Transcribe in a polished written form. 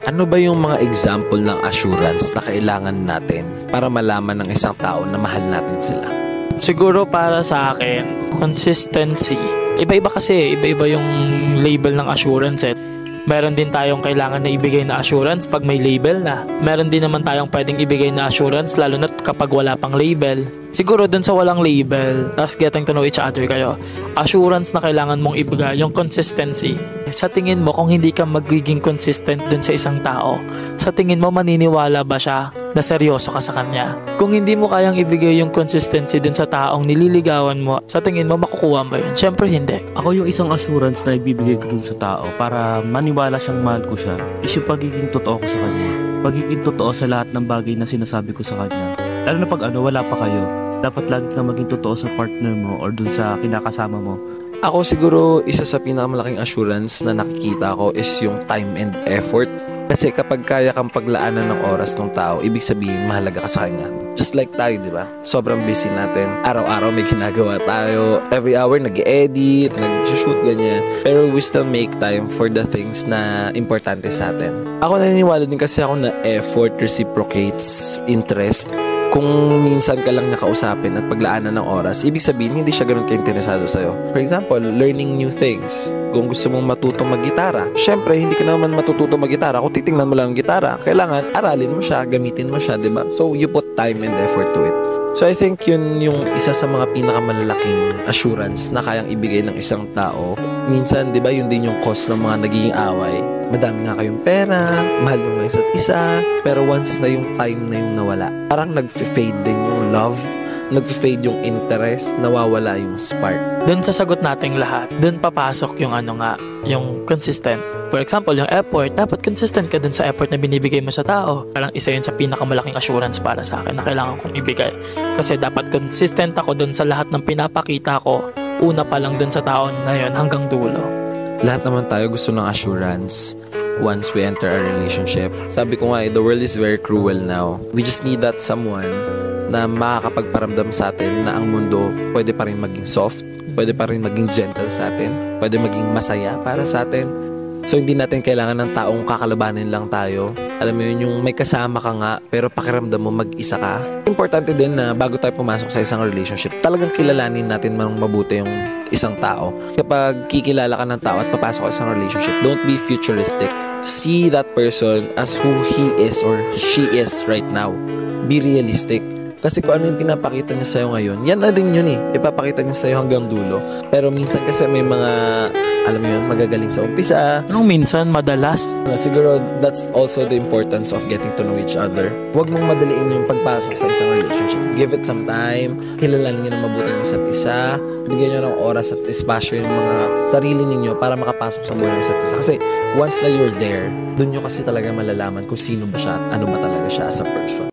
Ano ba yung mga example ng assurance na kailangan natin para malaman ng isang tao na mahal natin sila? Siguro para sa akin, consistency. Iba-iba kasi, iba-iba yung label ng assurance eh. Meron din tayong kailangan na ibigay na assurance pag may label na. Meron din naman tayong pwedeng ibigay na assurance lalo na kapag wala pang label. Siguro dun sa walang label, tapos getting to know each other kayo. Assurance na kailangan mong ibigay, yung consistency. Sa tingin mo, kung hindi ka magiging consistent dun sa isang tao, sa tingin mo maniniwala ba siya na seryoso ka sa kanya? Kung hindi mo kayang ibigay yung consistency dun sa taong nililigawan mo, sa tingin mo makukuha ba yun? Siyempre hindi. Ako yung isang assurance na ibibigay ko dun sa tao para maniwala siyang mahal ko siya is yung pagiging totoo ko sa kanya. Pagiging totoo sa lahat ng bagay na sinasabi ko sa kanya. Lalo na pag wala pa kayo, dapat lagi ka maging totoo sa partner mo or dun sa kinakasama mo. Ako siguro, isa sa pinakamalaking assurance na nakikita ko is yung time and effort. Kasi kapag kaya kang paglaanan ng oras ng tao, ibig sabihin mahalaga ka sa kanya. Just like tayo, di ba? Sobrang busy natin. Araw-araw may ginagawa tayo. Every hour nag-edit, nag-shoot, ganyan. Pero we still make time for the things na importante sa atin. Ako naniniwala din kasi ako na effort reciprocates interest. Kung minsan ka lang nakausapin at paglaanan ng oras, ibig sabihin hindi siya ganun ka-interesado sa'yo. For example, learning new things. Kung gusto mong matutong mag-gitara, syempre hindi ka naman matututong mag-gitara kung titingnan mo lang ang gitara. Kailangan aralin mo siya, gamitin mo siya, diba? So you put time and effort to it. So I think yun yung isa sa mga pinakamalalaking assurance na kayang ibigay ng isang tao. Minsan, di ba, yun din yung cause ng mga nagiging away. Madami nga kayong pera, mahal yung isa't isa, pero once na yung time na yung nawala, parang nag-fade din yung love, nag-fade yung interest, nawawala yung spark. Doon sa sagot nating lahat, doon papasok yung yung consistent. For example, yung effort, dapat consistent ka dun sa effort na binibigay mo sa tao. Parang isa yun sa pinakamalaking assurance para sa akin na kailangan kong ibigay. Kasi dapat consistent ako dun sa lahat ng pinapakita ko, una pa lang dun sa tao na yun hanggang dulo. Lahat naman tayo gusto ng assurance once we enter a relationship. Sabi ko nga, the world is very cruel now. We just need that someone na makakapagparamdam sa atin na ang mundo pwede pa rin maging soft, pwede pa rin maging gentle sa atin, pwede maging masaya para sa atin. So hindi natin kailangan ng taong kakalabanin lang tayo. Alam mo yun, yung may kasama ka nga pero pakiramdam mo mag-isa ka. Importante din na bago tayo pumasok sa isang relationship, talagang kilalanin natin mang mabuti yung isang tao. Kapag kikilala ka ng tao at papasok ka sa isang relationship, don't be futuristic. See that person as who he is or she is right now. Be realistic. Kasi kung ano yung pinapakita niya sa'yo ngayon, yan na rin yun eh. Ipapakita niya sa'yo hanggang dulo. Pero minsan kasi may mga, alam mo yun, magagaling sa umpisa. Nung minsan, madalas. Siguro, that's also the importance of getting to know each other. Huwag mong madaliin yung pagpasok sa isang relationship. Give it some time. Kilalanin niyo na mabuti ng isa't isa. Bigyan niyo ng oras at espasyo yung mga sarili ninyo para makapasok sa buhay ng isa't isa. Kasi once na you're there, dun nyo kasi talaga malalaman kung sino ba siya at ano ba talaga siya as a person.